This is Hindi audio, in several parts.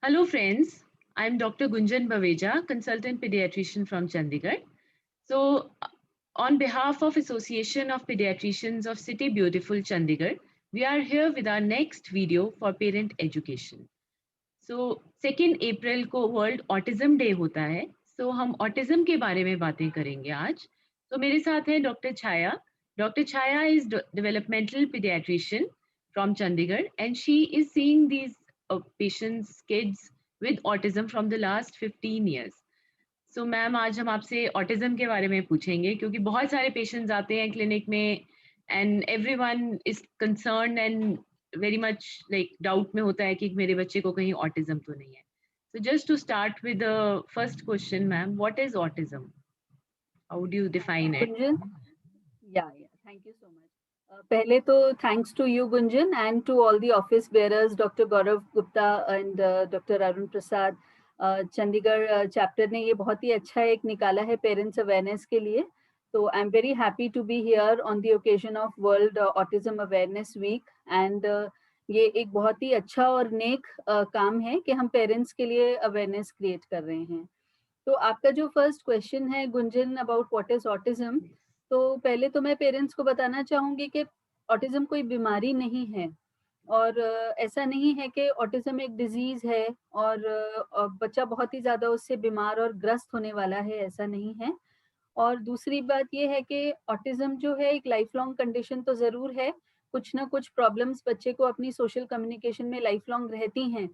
Hello friends, I'm Dr. Gunjan Baveja, consultant pediatrician from Chandigarh. On behalf of Association of Pediatricians of City Beautiful Chandigarh, we are here with our next video for parent education. 2 अप्रैल को वर्ल्ड ऑटिज्म डे होता है। हम ऑटिज्म के बारे में बातें करेंगे आज। मेरे साथ है doctor Chhaya. Doctor Chhaya is developmental paediatrician from Chandigarh and she is seeing these patients, kids with autism from the last 15 years. Ma'am आज हम आपसे ऑटिज्म के बारे में पूछेंगे क्योंकि बहुत सारे पेशेंट्स आते हैं क्लिनिक में and everyone is concerned and very much like doubt में होता है कि मेरे बच्चे को कहीं ऑटिज्म तो नहीं है। Just to start with the first question ma'am, what is autism? How do you define it? Gunjan, thank you so much. पहले तो thanks to you Gunjan and to all the office bearers, Dr. Gaurav Gupta and Dr. Arun Prasad. Chandigarh chapter ने ये बहुत ही अच्छा एक निकाला है पेरेंट्स अवेयरनेस के लिए। तो I am very happy to be here on the occasion of world autism awareness week and ये एक बहुत ही अच्छा और नेक काम है कि हम पेरेंट्स के लिए अवेयरनेस क्रिएट कर रहे हैं। तो आपका जो फर्स्ट क्वेश्चन है Gunjan about what is autism, तो पहले तो मैं पेरेंट्स को बताना चाहूंगी कि ऑटिज्म कोई बीमारी नहीं है और ऐसा नहीं है कि ऑटिज्म एक डिजीज है और बच्चा बहुत ही ज्यादा उससे बीमार और ग्रस्त होने वाला है, ऐसा नहीं है। और दूसरी बात ये है कि ऑटिज्म जो है एक लाइफ लॉन्ग कंडीशन तो जरूर है, कुछ ना कुछ प्रॉब्लम्स बच्चे को अपनी सोशल कम्युनिकेशन में लाइफ लॉन्ग रहती हैं,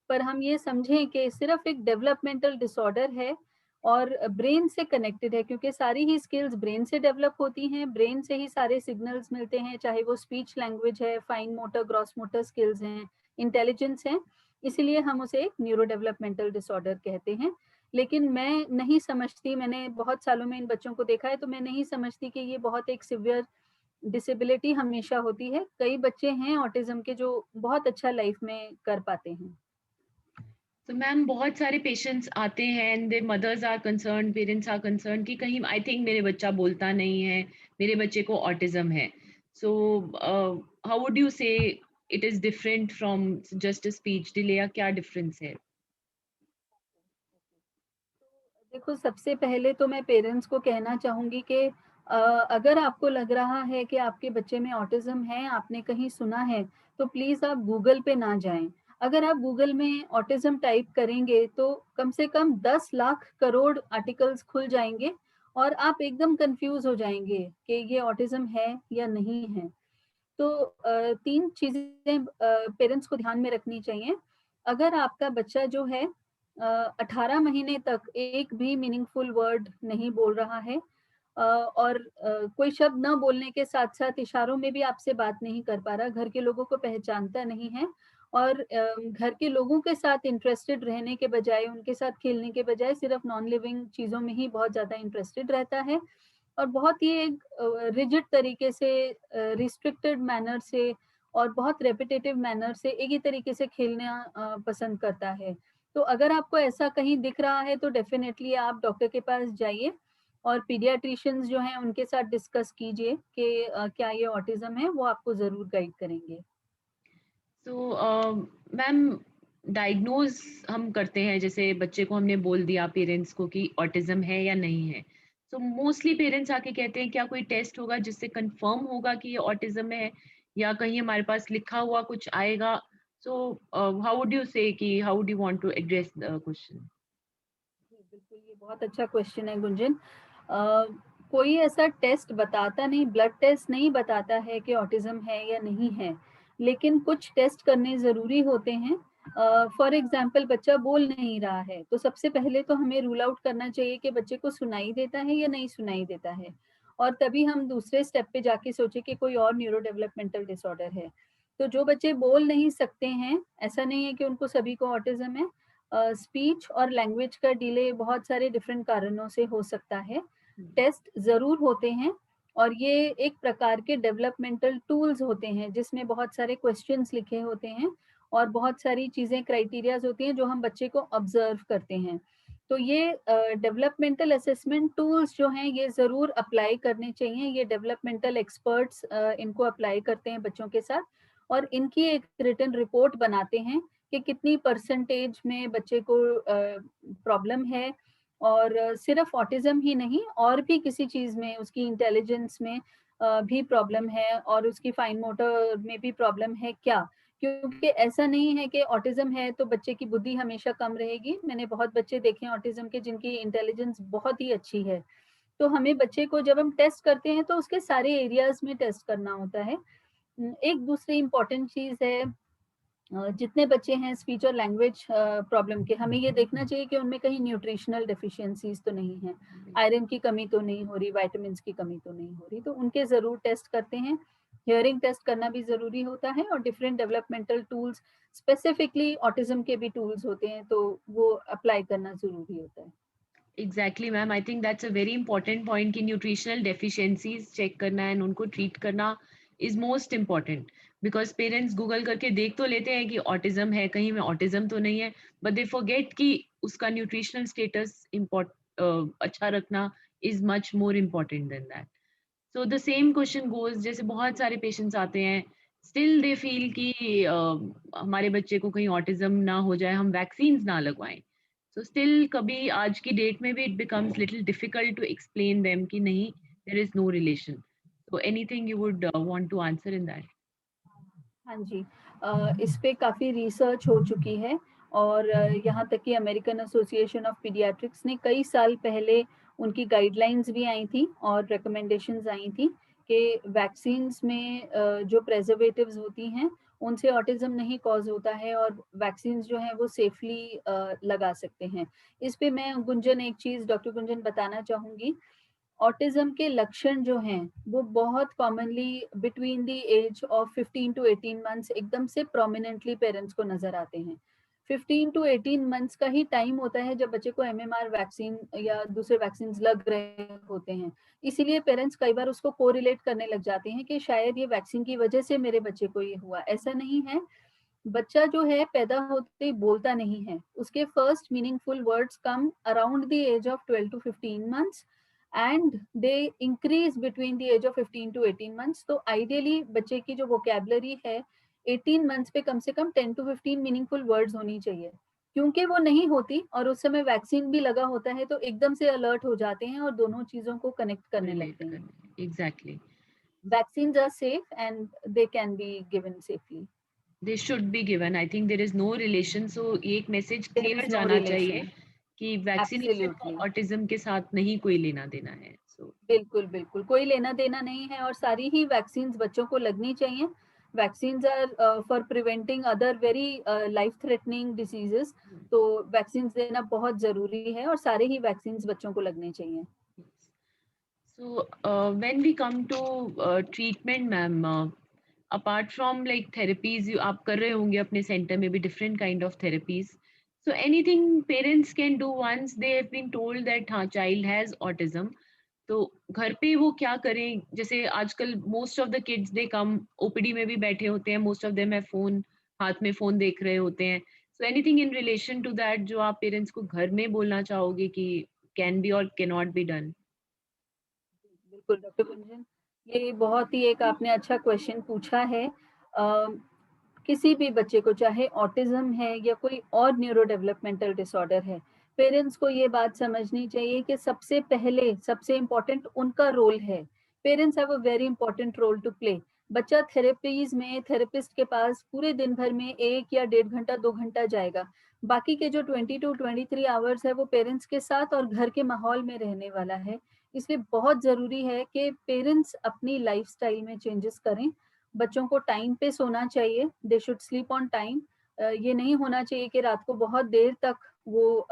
पर हम ये समझें कि सिर्फ एक डेवलपमेंटल डिसऑर्डर है और ब्रेन से कनेक्टेड है, क्योंकि सारी ही स्किल्स ब्रेन से डेवलप होती हैं, ब्रेन से ही सारे सिग्नल्स मिलते हैं, चाहे वो स्पीच लैंग्वेज है, fine motor gross motor skills हैं, इंटेलिजेंस है। इसीलिए हम उसे एक न्यूरो डेवलपमेंटल डिसऑर्डर कहते हैं। लेकिन मैं नहीं समझती, मैंने बहुत सालों में इन बच्चों को देखा है, तो मैं नहीं समझती कि ये बहुत एक सिवियर डिसेबिलिटी हमेशा होती है। कई बच्चे हैं ऑटिज्म के जो बहुत अच्छा लाइफ में कर पाते हैं। तो मैम बहुत सारे पेशेंट्स आते हैं and their mothers are concern, parents are concern कि कहीं आई थिंक मेरे बच्चा बोलता नहीं है, मेरे बच्चे को ऑटिज्म है। सो हाउ वुड यू से it is different from just a speech delay, या क्या डिफरेंस है? देखो, सबसे पहले तो मैं पेरेंट्स को कहना चाहूंगी कि अगर आपको लग रहा है कि आपके बच्चे में ऑटिज्म है, आपने कहीं सुना है, तो प्लीज आप गूगल पे ना जाएं। अगर आप गूगल में ऑटिज्म टाइप करेंगे तो कम से कम 10 लाख करोड़ आर्टिकल्स खुल जाएंगे और आप एकदम कंफ्यूज हो जाएंगे कि ये ऑटिज्म है या नहीं है। तो तीन चीजें पेरेंट्स को ध्यान में रखनी चाहिए। अगर आपका बच्चा जो है 18 महीने तक एक भी मीनिंगफुल वर्ड नहीं बोल रहा है और कोई शब्द न बोलने के साथ साथ इशारों में भी आपसे बात नहीं कर पा रहा, घर के लोगों को पहचानता नहीं है और घर के लोगों के साथ इंटरेस्टेड रहने के बजाय, उनके साथ खेलने के बजाय सिर्फ नॉन लिविंग चीजों में ही बहुत ज्यादा इंटरेस्टेड रहता है और बहुत ही एक रिजिड तरीके से, रिस्ट्रिक्टेड मैनर से और बहुत रेपिटेटिव मैनर से एक ही तरीके से खेलना पसंद करता है। तो अगर आपको ऐसा कहीं दिख रहा है तो डेफिनेटली आप डॉक्टर के पास जाइए और पीडियाट्रिशियंस जो हैं उनके साथ डिस्कस कीजिए कि क्या ये ऑटिज्म है, वो आपको जरूर गाइड करेंगे। मैम डायग्नोज हम करते हैं, जैसे बच्चे को हमने बोल दिया पेरेंट्स को कि ऑटिज्म है या नहीं है, मोस्टली पेरेंट्स आके कहते हैं क्या कोई टेस्ट होगा जिससे कंफर्म होगा कि ये ऑटिज्म है, या कहीं हमारे पास लिखा हुआ कुछ आएगा? हाउ वुड यू से कि how do you want to address the question? बिल्कुल, ये बहुत अच्छा क्वेश्चन है गुंजन। कोई ऐसा टेस्ट बताता नहीं, ब्लड टेस्ट नहीं बताता है कि ऑटिज्म है या नहीं है, लेकिन कुछ टेस्ट करने जरूरी होते हैं। फॉर एग्जाम्पल, बच्चा बोल नहीं रहा है तो सबसे पहले तो हमें रूल आउट करना चाहिए कि बच्चे को सुनाई देता है या नहीं सुनाई देता है, और तभी हम दूसरे स्टेप पे जाके सोचे कि कोई और न्यूरो डेवलपमेंटल डिसऑर्डर है। तो जो बच्चे बोल नहीं सकते हैं, ऐसा नहीं है कि उनको सभी को ऑटिज्म है। स्पीच और लैंग्वेज का डिले बहुत सारे डिफरेंट कारणों से हो सकता है। टेस्ट जरूर होते हैं और ये एक प्रकार के डेवलपमेंटल टूल्स होते हैं जिसमें बहुत सारे क्वेश्चंस लिखे होते हैं और बहुत सारी चीजें, क्राइटेरियाज होती हैं जो हम बच्चे को ऑब्जर्व करते हैं। तो ये डेवलपमेंटल असेसमेंट टूल्स जो हैं ये जरूर अप्लाई करने चाहिए। ये डेवलपमेंटल एक्सपर्ट्स इनको अप्लाई करते हैं बच्चों के साथ और इनकी एक रिटन रिपोर्ट बनाते हैं कि कितनी परसेंटेज में बच्चे को प्रॉब्लम है, और सिर्फ ऑटिज्म ही नहीं और भी किसी चीज में उसकी इंटेलिजेंस में भी प्रॉब्लम है और उसकी फाइन मोटर में भी प्रॉब्लम है क्या। क्योंकि ऐसा नहीं है कि ऑटिज्म है तो बच्चे की बुद्धि हमेशा कम रहेगी। मैंने बहुत बच्चे देखे हैं ऑटिज्म के जिनकी इंटेलिजेंस बहुत ही अच्छी है। तो हमें बच्चे को जब हम टेस्ट करते हैं तो उसके सारे एरियाज में टेस्ट करना होता है। एक दूसरी इम्पोर्टेंट चीज है, जितने बच्चे हैं स्पीच और लैंग्वेज प्रॉब्लम के, हमें ये देखना चाहिए कि उनमें कहीं न्यूट्रिशनल डेफिशिएंसीज तो नहीं है, आयरन की कमी तो नहीं हो रही, विटामिन की कमी तो नहीं हो रही, तो उनके जरूर टेस्ट करते हैं। हियरिंग टेस्ट करना भी जरूरी होता है और different developmental tools, specifically autism के भी टूल्स होते हैं, तो वो अप्लाई करना जरूरी होता है। Exactly ma'am, I think that's a very important point कि न्यूट्रिशनल डेफिशिएंसीज चेक करना एंड उनको ट्रीट करना is most important. Because parents Google करके देख तो लेते हैं कि ऑटिज्म है, कहीं में ऑटिज्म तो नहीं है, बट दे फॉरगेट कि उसका न्यूट्रिशनल स्टेटस अच्छा रखना is much more important than that. So the same question goes, जैसे बहुत सारे पेशेंट्स आते हैं, स्टिल दे फील कि हमारे बच्चे को कहीं ऑटिज्म ना हो जाए, हम वैक्सीन ना लगवाएं। सो स्टिल कभी आज की डेट में भी it becomes little difficult to explain them कि नहीं, there is no relation. So anything you would want to answer in that? हाँ जी, इस पे काफ़ी रिसर्च हो चुकी है और यहाँ तक कि अमेरिकन एसोसिएशन ऑफ पीडियाट्रिक्स ने कई साल पहले उनकी गाइडलाइंस भी आई थी और रिकमेंडेशंस आई थी कि वैक्सीन्स में जो प्रेजर्वेटिव्स होती हैं उनसे ऑटिज्म नहीं कॉज होता है और वैक्सीन्स जो हैं वो सेफली लगा सकते हैं। इस पे मैं गुंजन एक चीज़ डॉक्टर गुंजन बताना चाहूँगी। ऑटिज्म के लक्षण जो हैं वो बहुत commonly between the age of 15 to 18 months एकदम से प्रोमिनेंटली पेरेंट्स को नजर आते हैं। 15 टू 18 मंथ्स का ही टाइम होता है जब बच्चे को एमएमआर वैक्सीन या दूसरे वैक्सीन लग रहे होते हैं। इसीलिए पेरेंट्स कई बार उसको कोरिलेट करने लग जाते हैं कि शायद ये वैक्सीन की वजह से मेरे बच्चे को ये हुआ। ऐसा नहीं है। बच्चा जो है पैदा होते ही बोलता नहीं है, उसके first meaningful words come around the age of 12 to 15 months and they increase between the age of 15 to 18 months. तो आइडियली बच्चे की जो वोकेबलरी है 18 मंथ्स पे कम से कम 10 टू 15 मीनिंगफुल वर्ड्स होनी चाहिए। क्योंकि वो नहीं होती और उस समय वैक्सीन भी लगा होता है तो एकदम से अलर्ट हो जाते हैं और दोनों चीजों को कनेक्ट करने रिलेट लगते हैं। करने, exactly. Vaccine are safe and they can be given safely. They should be given, I think there is no relation. So एक message there clear is no जाना चाहिए रिलेशन। कि वैक्सीनेशन को एब्सोल्युटली, ऑटिज्म के साथ नहीं कोई लेना देना है। सो बिल्कुल बिल्कुल कोई लेना देना नहीं है और सारी ही वैक्सीन्स बच्चों को लगनी चाहिए। Vaccines are for preventing other very life threatening diseases, तो वैक्सीन्स देना बहुत जरूरी है और सारे ही वैक्सीन्स बच्चों को लगने चाहिए। so when we come to treatment ma'am, apart from like therapies you आप कर रहे होंगे अपने center में भी different kind of therapies, so anything parents can do once they have been told that हाँ child has autism, तो घर पे वो क्या करें? जैसे आजकल most of the kids they come OPD में भी बैठे होते हैं, मोस्ट ऑफ देम है फोन, हाथ में फोन देख रहे होते हैं। So anything in relation to that जो आप पेरेंट्स को घर में बोलना चाहोगे कि कैन बी और कैन नॉट बी डन? बिल्कुल डॉक्टर गुंजन, ये बहुत ही एक आपने अच्छा क्वेश्चन पूछा है। किसी भी बच्चे को चाहे ऑटिज्म है या कोई और न्यूरो डेवलपमेंटल डिसऑर्डर है, पेरेंट्स को ये बात समझनी चाहिए कि सबसे पहले सबसे इम्पोर्टेंट उनका रोल है। Parents have a very important role to play. बच्चा थेरेपीज में थेरेपिस्ट के पास पूरे दिन भर में 1 या 1.5 घंटा 2 घंटा जाएगा। बाकी के जो 22 to 23 आवर्स है वो पेरेंट्स के साथ और घर के माहौल में रहने वाला है। इसलिए बहुत जरूरी है कि पेरेंट्स अपनी लाइफस्टाइल में चेंजेस करें। बच्चों को टाइम पे सोना चाहिए, they should sleep on time. ये नहीं होना चाहिए कि रात को बहुत देर तक वो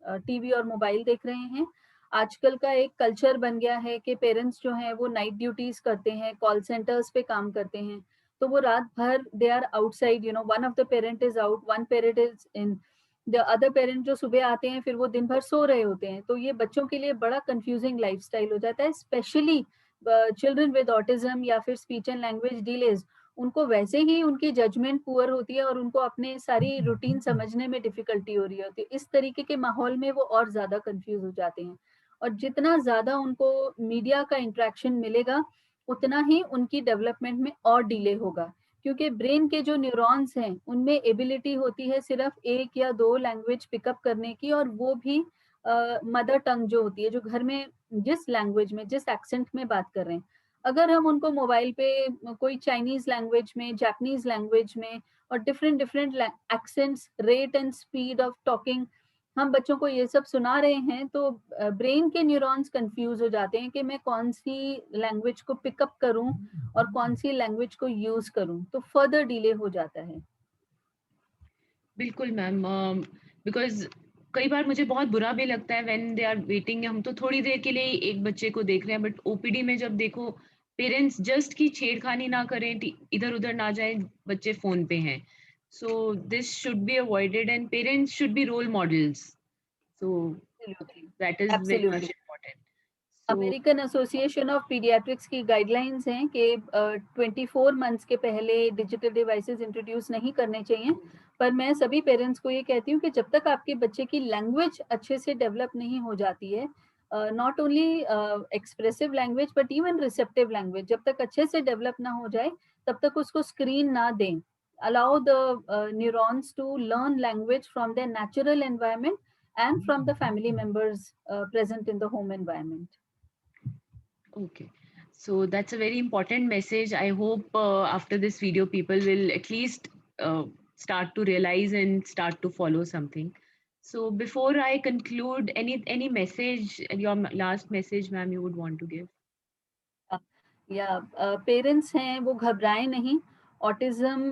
टीवी और मोबाइल देख रहे हैं। आजकल का एक कल्चर बन गया है कि पेरेंट्स जो हैं वो नाइट ड्यूटीज करते हैं, कॉल सेंटर्स पे काम करते हैं, तो वो रात भर they are outside, you know, one of the parent is out, one parent is in, the other parent जो सुबह आते हैं फिर वो दिन भर सो रहे होते हैं। तो ये बच्चों के लिए बड़ा कंफ्यूजिंग लाइफस्टाइल हो जाता है, स्पेशली चिल्ड्रन विद ऑटिज्म या फिर स्पीच एंड लैंग्वेज डिलेज। उनको वैसे ही उनकी जजमेंट पुअर होती है और उनको अपने सारी रूटीन समझने में डिफिकल्टी हो रही होती है। इस तरीके के माहौल में वो और ज्यादा कंफ्यूज हो जाते हैं और जितना ज्यादा उनको मीडिया का इंटरेक्शन मिलेगा उतना ही उनकी डेवलपमेंट में और डिले होगा। क्योंकि ब्रेन के जो न्यूरॉन्स हैं उनमें एबिलिटी होती है सिर्फ 1 या 2 लैंग्वेज पिकअप करने की, और वो भी मदर टंग जो होती है, जो घर में जिस लैंग्वेज में, जिस एक्सेंट में बात कर रहे हैं। अगर हम उनको मोबाइल पे कोई चाइनीज लैंग्वेज में, जापानीज लैंग्वेज में और different different accents, rate and speed of talking हम बच्चों को ये सब सुना रहे हैं, तो ब्रेन के न्यूरॉन्स कंफ्यूज हो जाते हैं कि मैं कौन सी लैंग्वेज को पिकअप करूं और कौन सी लैंग्वेज को यूज करूं, तो फर्दर डिले हो जाता है। बिल्कुल मैम, बिकॉज कई बार मुझे बहुत बुरा भी लगता है व्हेन दे आर वेटिंग। हम तो थोड़ी देर के लिए ही एक बच्चे को देख रहे हैं, बट ओपीडी में जब देखो पेरेंट्स जस्ट की छेड़खानी ना करें, इधर उधर ना जाए, बच्चे फोन पे हैं। So this should be avoided and parents should be role models. So that is very absolutely. Much important. So American Association of Pediatrics की गाइडलाइंस हैं कि 24 मंथ्स के पहले डिजिटल डिवाइसेस इंट्रोड्यूस नहीं करने चाहिए, पर मैं सभी पेरेंट्स को ये कहती हूँ कि जब तक आपके बच्चे की लैंग्वेज अच्छे से डेवलप नहीं हो जाती है, not only expressive language but even receptive language जब तक अच्छे से डेवलप ना हो जाए, तब तक उसको स्क्रीन ना दें। Allow the neurons to learn language from their natural environment and from the family members present in the home environment. okay, so that's a very important message. I hope after this video, people will at least start to realize and start to follow something. So before I conclude, any message, your last message, ma'am, you would want to give? या पेरेंट्स हैं वो घबराएं नहीं। ऑटिज्म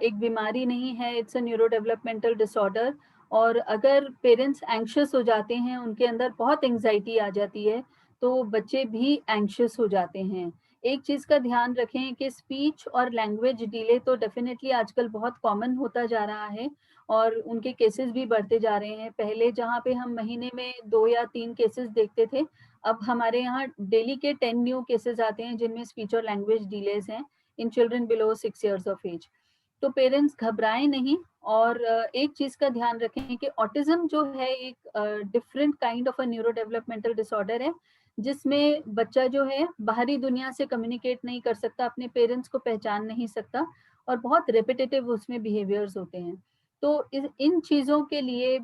एक बीमारी नहीं है, it's a neuro developmental disorder. और अगर पेरेंट्स एंग्शियस हो जाते हैं, उनके अंदर बहुत एंग्जाइटी आ जाती है, तो बच्चे भी एंग्शियस हो जाते हैं। एक चीज का ध्यान रखें कि स्पीच और लैंग्वेज डिले तो डेफिनेटली आजकल बहुत कॉमन होता जा रहा है और उनके केसेस भी बढ़ते जा रहे हैं। पहले जहाँ पे हम महीने में 2 या 3 केसेस देखते थे, अब हमारे यहाँ डेली के 10 न्यू केसेस आते हैं जिनमें स्पीच और लैंग्वेज डिलेज हैं in children below 6 years of age. तो पेरेंट्स घबराएं नहीं, और एक चीज का ध्यान रखें कि ऑटिज्म जो है एक different kind of a neuro developmental disorder है, जिसमें बच्चा जो है बाहरी दुनिया से कम्युनिकेट नहीं कर सकता, अपने पेरेंट्स को पहचान नहीं सकता और बहुत रेपिटेटिव उसमें बिहेवियर्स होते हैं। तो इन चीजों के लिए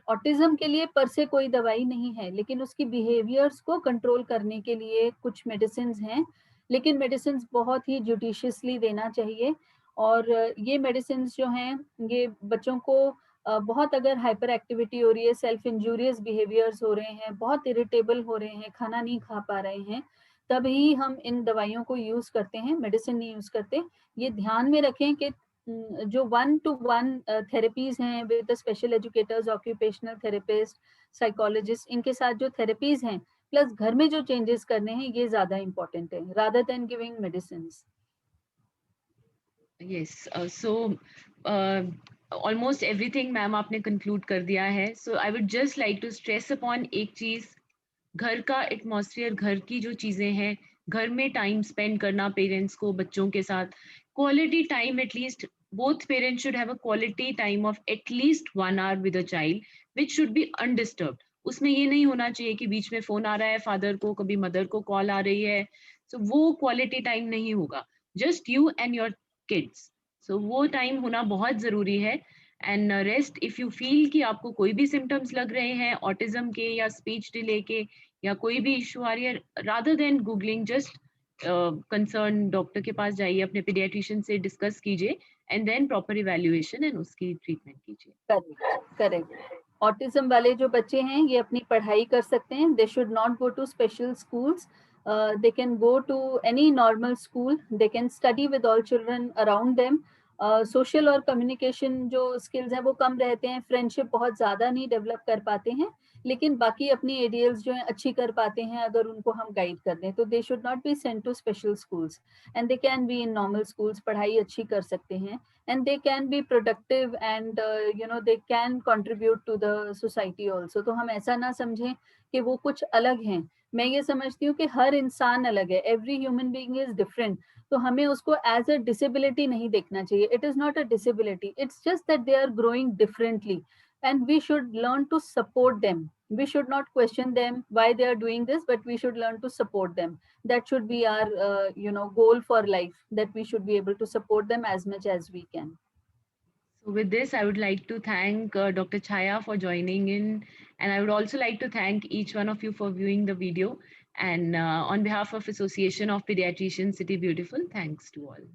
ऑटिज्म के लिए पर से कोई दवाई नहीं है, लेकिन उसकी बिहेवियर्स को कंट्रोल करने के लिए कुछ मेडिसिन हैं, लेकिन मेडिसिन बहुत ही जुडिशियसली देना चाहिए। और ये मेडिसिन जो हैं ये बच्चों को बहुत अगर हाइपर एक्टिविटी हो रही है, सेल्फ इंजूरियस बिहेवियर्स हो रहे हैं, बहुत इरिटेबल हो रहे हैं, खाना नहीं खा पा रहे हैं, तभी हम इन दवाइयों को यूज करते हैं, मेडिसिन नहीं यूज करते। ये ध्यान में रखें कि जो 1-to-1 थेरेपीज हैं with special educators, occupational therapist, psychologist, इनके साथ जो थेरेपीज हैं प्लस घर में जो चेंजेस करने हैं, ये ज्यादा इंपॉर्टेंट है rather then giving medicine. Yes, so almost everything ma'am आपने conclude कर दिया है. So I would just like to stress upon एक चीज, घर का एटमॉस्फेयर, घर की जो चीजें हैं, घर में टाइम स्पेंड करना पेरेंट्स को बच्चों के साथ, quality time, at least both parents should have a quality time of at least 1 hour with a child which should be undisturbed. उसमें ये नहीं होना चाहिए कि बीच में फोन आ रहा है फादर को, कभी मदर को कॉल आ रही है, सो वो क्वालिटी टाइम नहीं होगा. Just you and your kids, so वो टाइम होना बहुत जरूरी है. And rest, if you feel कि आपको कोई भी सिम्टम्स लग रहे हैं ऑटिज्म के या स्पीच डिले के या कोई भी इशू आ रही है, rather than googling, just concern doctor के पास जाइए, अपने पीडियाट्रिशियन से डिस्कस कीजिए and then proper evaluation and उसकी ट्रीटमेंट कीजिए. Correct, correct. ऑटिज्म वाले जो बच्चे हैं ये अपनी पढ़ाई कर सकते हैं, they should not go to special schools, they can go to any normal school, they can study with all children around them. Social और कम्युनिकेशन जो स्किल्स हैं वो कम रहते हैं, फ्रेंडशिप बहुत ज़्यादा नहीं डेवलप कर पाते हैं, लेकिन बाकी अपनी एडियल्स जो हैं अच्छी कर पाते हैं अगर उनको हम गाइड कर दें। तो they should not be sent to special schools and they can be in normal schools, पढ़ाई अच्छी कर सकते हैं and they can be productive and they can contribute to the society also. तो हम ऐसा ना समझें कि वो कुछ अलग हैं। मैं ये समझती हूँ कि हर इंसान अलग है, every human being is different. तो हमें उसको as a disability नहीं देखना चाहिए. It is not a disability, it's just that they are growing differently. and we should learn to support them. We should not question them why they are doing this, but we should learn to support them. That should be our goal for life, that we should be able to support them as much as we can. So with this, I would like to thank Dr. Chaya for joining in, and I would also like to thank each one of you for viewing the video. And on behalf of Association of Pediatricians City Beautiful, thanks to all.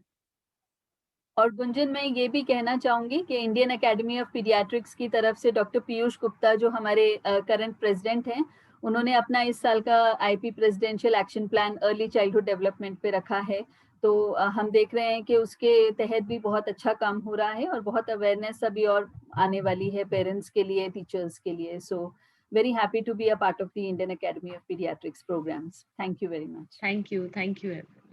और गुंजन, मैं ये भी कहना चाहूंगी कि इंडियन एकेडमी ऑफ पीडियाट्रिक्स की तरफ से डॉक्टर पीयूष गुप्ता जो हमारे करंट प्रेसिडेंट हैं, उन्होंने अपना इस साल का IP presidential action plan early childhood development पे रखा है। तो हम देख रहे हैं कि उसके तहत भी बहुत अच्छा काम हो रहा है और बहुत अवेयरनेस अभी और आने वाली है पेरेंट्स के लिए, टीचर्स के लिए। सो very happy to be a part of the Indian Academy of Pediatrics programs. Thank you very much. Thank you. Thank you, everyone.